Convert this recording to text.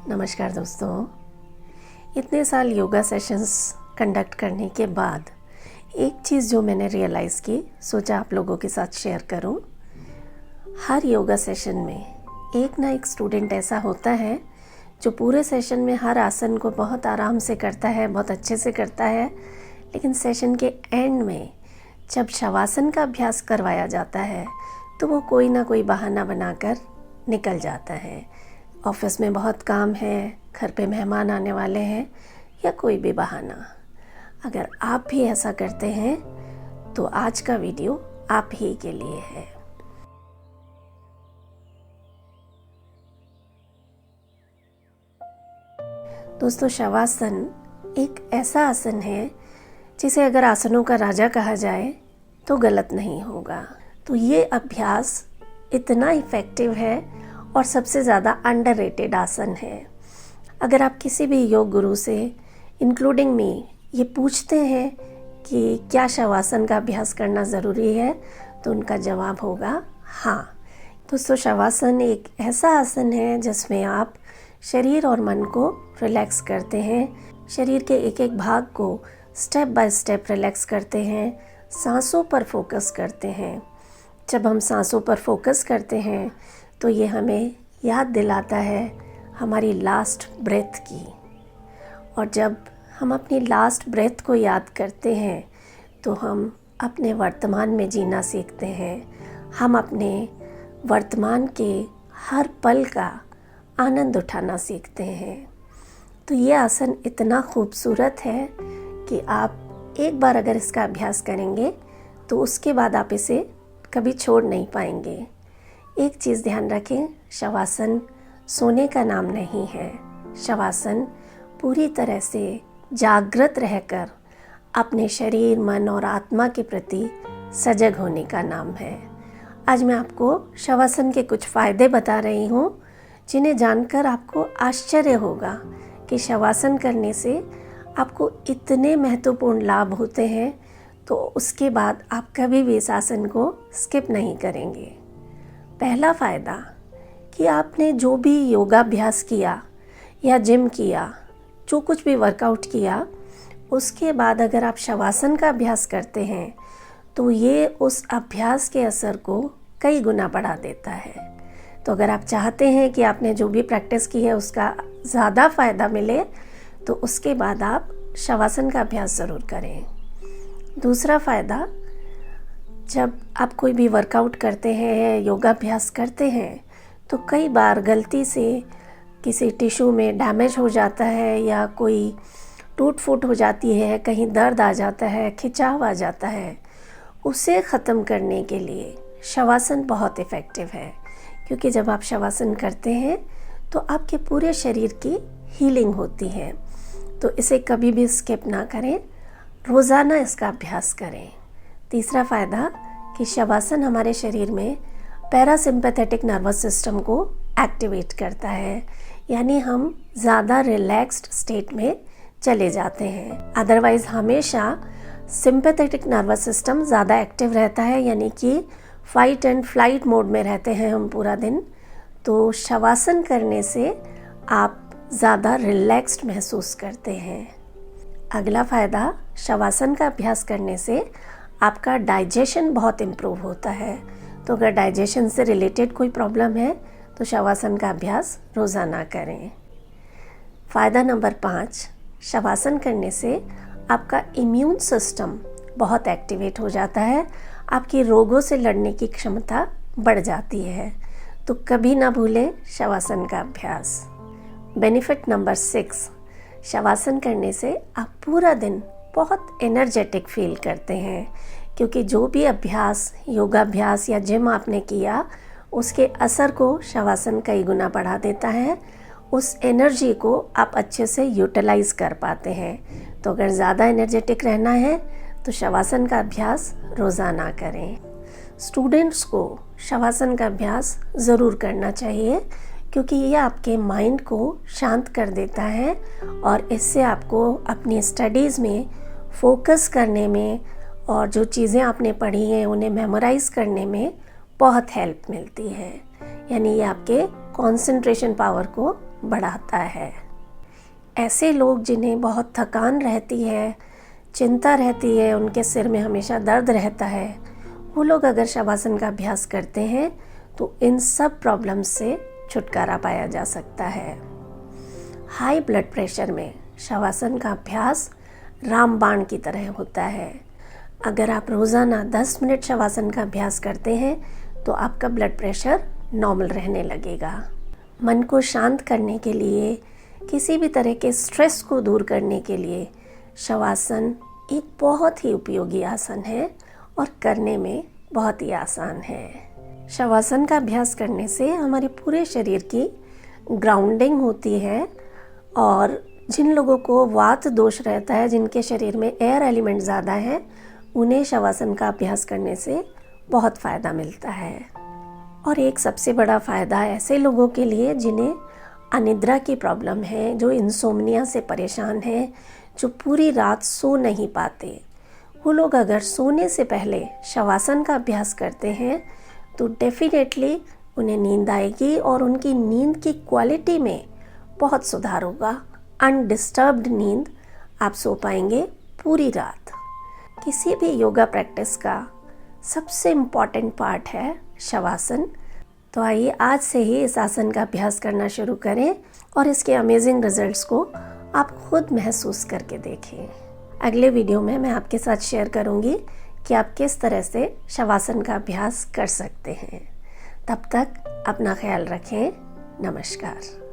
नमस्कार दोस्तों। इतने साल योगा सेशंस कंडक्ट करने के बाद एक चीज़ जो मैंने रियलाइज़ की, सोचा आप लोगों के साथ शेयर करूं। हर योगा सेशन में एक ना एक स्टूडेंट ऐसा होता है जो पूरे सेशन में हर आसन को बहुत आराम से करता है, बहुत अच्छे से करता है, लेकिन सेशन के एंड में जब शवासन का अभ्यास करवाया जाता है तो वो कोई ना कोई बहाना बनाकर निकल जाता है। ऑफिस में बहुत काम है, घर पे मेहमान आने वाले हैं, या कोई भी बहाना। अगर आप भी ऐसा करते हैं तो आज का वीडियो आप ही के लिए है। दोस्तों, शवासन एक ऐसा आसन है जिसे अगर आसनों का राजा कहा जाए तो गलत नहीं होगा। तो ये अभ्यास इतना इफ़ेक्टिव है और सबसे ज़्यादा अंडररेटेड आसन है। अगर आप किसी भी योग गुरु से, इंक्लूडिंग मी, ये पूछते हैं कि क्या शवासन का अभ्यास करना ज़रूरी है, तो उनका जवाब होगा हाँ। दोस्तों, शवासन एक ऐसा आसन है जिसमें आप शरीर और मन को रिलैक्स करते हैं, शरीर के एक एक भाग को स्टेप बाय स्टेप रिलैक्स करते हैं, सांसों पर फोकस करते हैं। जब हम सांसों पर फोकस करते हैं तो ये हमें याद दिलाता है हमारी लास्ट ब्रेथ की, और जब हम अपनी लास्ट ब्रेथ को याद करते हैं तो हम अपने वर्तमान में जीना सीखते हैं। हम अपने वर्तमान के हर पल का आनंद उठाना सीखते हैं। तो ये आसन इतना खूबसूरत है कि आप एक बार अगर इसका अभ्यास करेंगे तो उसके बाद आप इसे कभी छोड़ नहीं पाएंगे। एक चीज़ ध्यान रखें, शवासन सोने का नाम नहीं है। शवासन पूरी तरह से जागृत रहकर अपने शरीर, मन और आत्मा के प्रति सजग होने का नाम है। आज मैं आपको शवासन के कुछ फ़ायदे बता रही हूँ जिन्हें जानकर आपको आश्चर्य होगा कि शवासन करने से आपको इतने महत्वपूर्ण लाभ होते हैं, तो उसके बाद आप कभी भी इस आसन को स्किप नहीं करेंगे। पहला फ़ायदा कि आपने जो भी योगाभ्यास किया या जिम किया, जो कुछ भी वर्कआउट किया, उसके बाद अगर आप शवासन का अभ्यास करते हैं तो ये उस अभ्यास के असर को कई गुना बढ़ा देता है। तो अगर आप चाहते हैं कि आपने जो भी प्रैक्टिस की है उसका ज़्यादा फ़ायदा मिले तो उसके बाद आप शवासन का अभ्यास ज़रूर करें। दूसरा फ़ायदा, जब आप कोई भी वर्कआउट करते हैं, योगाभ्यास करते हैं, तो कई बार गलती से किसी टिश्यू में डैमेज हो जाता है या कोई टूट फूट हो जाती है, कहीं दर्द आ जाता है, खिंचाव आ जाता है। उसे ख़त्म करने के लिए शवासन बहुत इफ़ेक्टिव है, क्योंकि जब आप शवासन करते हैं तो आपके पूरे शरीर की हीलिंग होती है। तो इसे कभी भी स्किप ना करें, रोज़ाना इसका अभ्यास करें। तीसरा फ़ायदा कि शवासन हमारे शरीर में पैरासिम्पैथेटिक नर्वस सिस्टम को एक्टिवेट करता है, यानी हम ज़्यादा रिलैक्स्ड स्टेट में चले जाते हैं। अदरवाइज़ हमेशा सिंपैथेटिक नर्वस सिस्टम ज़्यादा एक्टिव रहता है, यानी कि फाइट एंड फ्लाइट मोड में रहते हैं हम पूरा दिन। तो शवासन करने से आप ज़्यादा रिलैक्स्ड महसूस करते हैं। अगला फ़ायदा, शवासन का अभ्यास करने से आपका डाइजेशन बहुत इम्प्रूव होता है। तो अगर डाइजेशन से रिलेटेड कोई प्रॉब्लम है तो शवासन का अभ्यास रोज़ाना करें। फ़ायदा नंबर 5, शवासन करने से आपका इम्यून सिस्टम बहुत एक्टिवेट हो जाता है, आपकी रोगों से लड़ने की क्षमता बढ़ जाती है। तो कभी ना भूलें शवासन का अभ्यास। बेनिफिट नंबर 6, शवासन करने से आप पूरा दिन बहुत एनर्जेटिक फील करते हैं, क्योंकि जो भी अभ्यास, योगाभ्यास या जिम आपने किया, उसके असर को शवासन कई गुना बढ़ा देता है। उस एनर्जी को आप अच्छे से यूटिलाइज़ कर पाते हैं। तो अगर ज़्यादा एनर्जेटिक रहना है तो शवासन का अभ्यास रोज़ाना करें। स्टूडेंट्स को शवासन का अभ्यास ज़रूर करना चाहिए, क्योंकि ये आपके माइंड को शांत कर देता है और इससे आपको अपनी स्टडीज़ में फोकस करने में और जो चीज़ें आपने पढ़ी हैं उन्हें मेमोराइज़ करने में बहुत हेल्प मिलती है। यानी ये आपके कंसंट्रेशन पावर को बढ़ाता है। ऐसे लोग जिन्हें बहुत थकान रहती है, चिंता रहती है, उनके सिर में हमेशा दर्द रहता है, वो लोग अगर शवासन का अभ्यास करते हैं तो इन सब प्रॉब्लम से छुटकारा पाया जा सकता है। हाई ब्लड प्रेशर में शवासन का अभ्यास रामबाण की तरह होता है। अगर आप रोज़ाना 10 मिनट शवासन का अभ्यास करते हैं तो आपका ब्लड प्रेशर नॉर्मल रहने लगेगा। मन को शांत करने के लिए, किसी भी तरह के स्ट्रेस को दूर करने के लिए शवासन एक बहुत ही उपयोगी आसन है और करने में बहुत ही आसान है। शवासन का अभ्यास करने से हमारे पूरे शरीर की ग्राउंडिंग होती है और जिन लोगों को वात दोष रहता है, जिनके शरीर में एयर एलिमेंट ज़्यादा है, उन्हें शवासन का अभ्यास करने से बहुत फ़ायदा मिलता है। और एक सबसे बड़ा फ़ायदा ऐसे लोगों के लिए जिन्हें अनिद्रा की प्रॉब्लम है, जो इंसोम्निया से परेशान हैं, जो पूरी रात सो नहीं पाते, वो लोग अगर सोने से पहले शवासन का अभ्यास करते हैं तो डेफिनेटली उन्हें नींद आएगी और उनकी नींद की क्वालिटी में बहुत सुधार होगा। अनडिस्टर्ब्ड नींद आप सो पाएंगे पूरी रात। किसी भी योगा प्रैक्टिस का सबसे इम्पॉर्टेंट पार्ट है शवासन। तो आइए आज से ही इस आसन का अभ्यास करना शुरू करें और इसके अमेजिंग रिजल्ट्स को आप खुद महसूस करके देखें। अगले वीडियो में मैं आपके साथ शेयर करूंगी कि आप किस तरह से शवासन का अभ्यास कर सकते हैं। तब तक अपना ख्याल रखें। नमस्कार।